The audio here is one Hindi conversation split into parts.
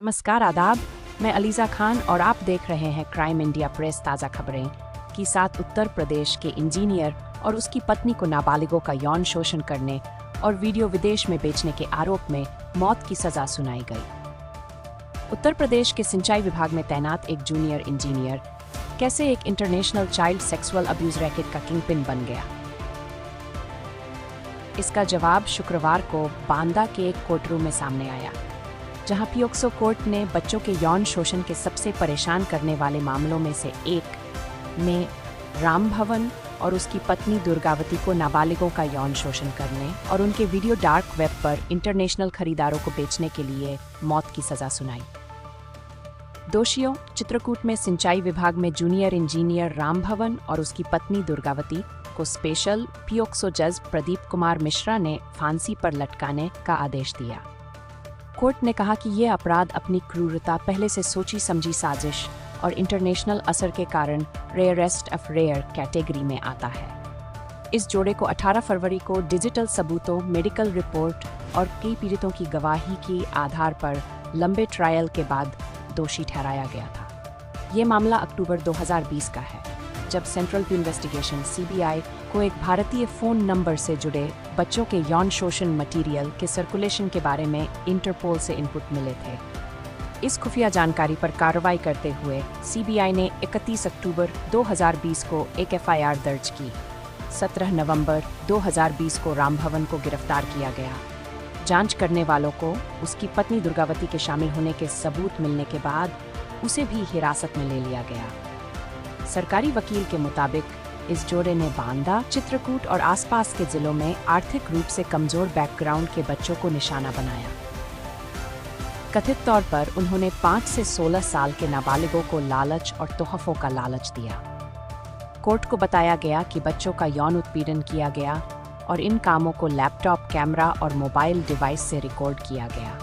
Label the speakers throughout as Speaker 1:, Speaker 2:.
Speaker 1: नमस्कार आदाब, मैं अलीज़ा खान और आप देख रहे हैं क्राइम इंडिया प्रेस ताज़ा खबरें के साथ। उत्तर प्रदेश के इंजीनियर और उसकी पत्नी को नाबालिगों का यौन शोषण करने और वीडियो विदेश में बेचने के आरोप में मौत की सजा सुनाई गई। उत्तर प्रदेश के सिंचाई विभाग में तैनात एक जूनियर इंजीनियर कैसे एक international child sexual abuse racket का किंगपिन बन गया, इसका जवाब शुक्रवार को बांदा के एक कोर्टरूम में सामने आया, जहां पियोक्सो कोर्ट ने बच्चों के यौन शोषण के सबसे परेशान करने वाले मामलों में से एक में रामभवन और उसकी पत्नी दुर्गावती को नाबालिगों का यौन शोषण करने और उनके वीडियो डार्क वेब पर इंटरनेशनल खरीदारों को बेचने के लिए मौत की सजा सुनाई। दोषियों चित्रकूट में सिंचाई विभाग में जूनियर इंजीनियर रामभवन और उसकी पत्नी दुर्गावती को स्पेशल पियोक्सो जज प्रदीप कुमार मिश्रा ने फांसी पर लटकाने का आदेश दिया। कोर्ट ने कहा कि ये अपराध अपनी क्रूरता, पहले से सोची समझी साजिश और इंटरनेशनल असर के कारण रेयरेस्ट ऑफ रेयर कैटेगरी में आता है। इस जोड़े को 18 फरवरी को डिजिटल सबूतों, मेडिकल रिपोर्ट और कई पीड़ितों की गवाही के आधार पर लंबे ट्रायल के बाद दोषी ठहराया गया था। ये मामला अक्टूबर 2020 का है, जब सेंट्रल ब्यूरो इन्वेस्टिगेशन (CBI) को एक भारतीय फोन नंबर से जुड़े बच्चों के यौन शोषण मटेरियल के सर्कुलेशन के बारे में इंटरपोल से इनपुट मिले थे। इस खुफिया जानकारी पर कार्रवाई करते हुए CBI ने 31 अक्टूबर 2020 को एक FIR दर्ज की। 17 नवंबर 2020 को रामभवन को गिरफ्तार किया गया। जांच करने वालों को उसकी पत्नी दुर्गावती के शामिल होने के सबूत मिलने के बाद उसे भी हिरासत में ले लिया गया। सरकारी वकील के मुताबिक इस जोड़े ने बांदा, चित्रकूट और आसपास के जिलों में आर्थिक रूप से कमजोर बैकग्राउंड के बच्चों को निशाना बनाया। कथित तौर पर उन्होंने 5 से 16 साल के नाबालिगों को लालच और तोहफों का लालच दिया। कोर्ट को बताया गया कि बच्चों का यौन उत्पीड़न किया गया और इन कामों को लैपटॉप, कैमरा और मोबाइल डिवाइस से रिकॉर्ड किया गया।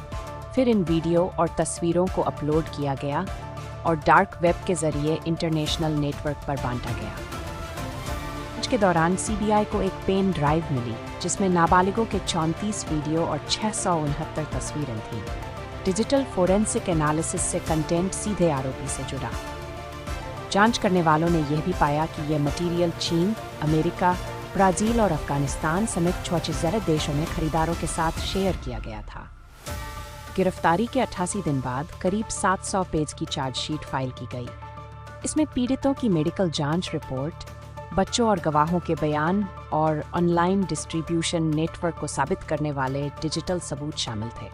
Speaker 1: फिर इन वीडियो और तस्वीरों को अपलोड किया गया और डार्क वेब के जरिए इंटरनेशनल नेटवर्क पर बांटा गया। के दौरान CBI को एक पेन ड्राइव मिली, जिसमें नाबालिगों के 34 वीडियो और 669 तस्वीरें थीं। डिजिटल फोरेंसिक एनालिसिस से कंटेंट सीधे आरोपी से जुड़ा। जांच करने वालों ने यह भी पाया कि यह मटेरियल चीन, अमेरिका, ब्राजील और अफगानिस्तान समेत 46 देशों में खरीदारों के साथ शेयर किया गया था। गिरफ्तारी के 88 दिन बाद करीब 700 पेज की चार्जशीट फाइल की गई। इसमें पीड़ितों की मेडिकल जांच रिपोर्ट, बच्चों और गवाहों के बयान और ऑनलाइन डिस्ट्रीब्यूशन नेटवर्क को साबित करने वाले डिजिटल सबूत शामिल थे।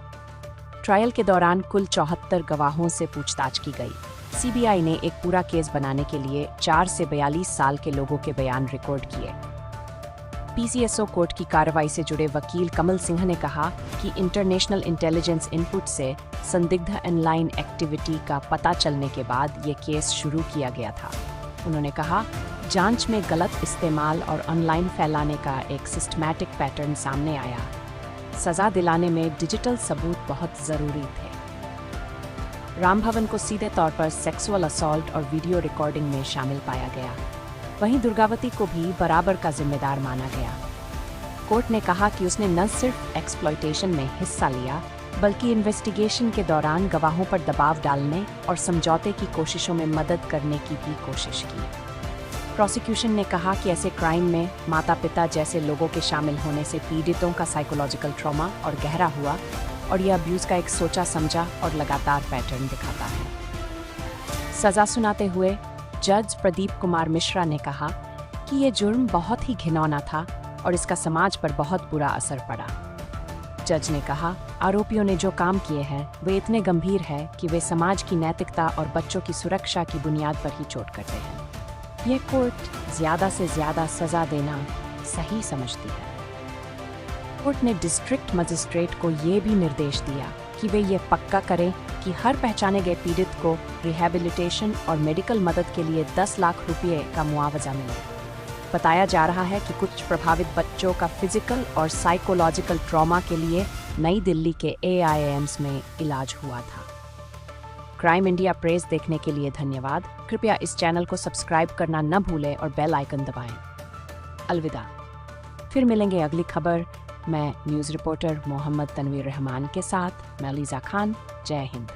Speaker 1: ट्रायल के दौरान कुल 74 गवाहों से पूछताछ की गई। CBI ने एक पूरा केस बनाने के लिए 4 से 42 साल के लोगों के बयान रिकॉर्ड किए। PCSO कोर्ट की कार्रवाई से जुड़े वकील कमल सिंह ने कहा कि इंटरनेशनल इंटेलिजेंस इनपुट से संदिग्ध ऑनलाइन एक्टिविटी का पता चलने के बाद ये केस शुरू किया गया था। उन्होंने कहा, जांच में गलत इस्तेमाल और ऑनलाइन फैलाने का एक सिस्टमैटिक पैटर्न सामने आया। सजा दिलाने में डिजिटल सबूत बहुत ज़रूरी थे। रामभवन को सीधे तौर पर सेक्सुअल असॉल्ट और वीडियो रिकॉर्डिंग में शामिल पाया गया। वहीं दुर्गावती को भी बराबर का जिम्मेदार माना गया। कोर्ट ने कहा कि उसने न सिर्फ एक्सप्लॉयटेशन में हिस्सा लिया, बल्कि इन्वेस्टिगेशन के दौरान गवाहों पर दबाव डालने और समझौते की कोशिशों में मदद करने की भी कोशिश की। प्रोसिक्यूशन ने कहा कि ऐसे क्राइम में माता-पिता जैसे लोगों के शामिल होने से पीड़ितों का साइकोलॉजिकल ट्रॉमा और गहरा हुआ और यह अब्यूज़ का एक सोचा समझा और लगातार पैटर्न दिखाता है। सज़ा सुनाते हुए जज प्रदीप कुमार मिश्रा ने कहा कि ये जुर्म बहुत ही घिनौना था और इसका समाज पर बहुत बुरा असर पड़ा। जज ने कहा, आरोपियों ने जो काम किए हैं वे इतने गंभीर हैं कि वे समाज की नैतिकता और बच्चों की सुरक्षा की बुनियाद पर ही चोट करते हैं। यह कोर्ट ज़्यादा से ज़्यादा सज़ा देना सही समझती है। कोर्ट ने डिस्ट्रिक्ट मजिस्ट्रेट को ये भी निर्देश दिया कि वे ये पक्का करें कि हर पहचाने गए पीड़ित को रिहैबिलिटेशन और मेडिकल मदद के लिए 10 लाख रुपये का मुआवजा मिले। बताया जा रहा है कि कुछ प्रभावित बच्चों का फिजिकल और साइकोलॉजिकल ट्रॉमा के लिए नई दिल्ली के AIIMS में इलाज हुआ था। क्राइम इंडिया प्रेस देखने के लिए धन्यवाद। कृपया इस चैनल को सब्सक्राइब करना न भूलें और बेल आइकन दबाएं। अलविदा। फिर मिलेंगे अगली खबर। मैं न्यूज़ रिपोर्टर मोहम्मद तनवीर रहमान के साथ मैं अलीज़ा खान। जय हिंद।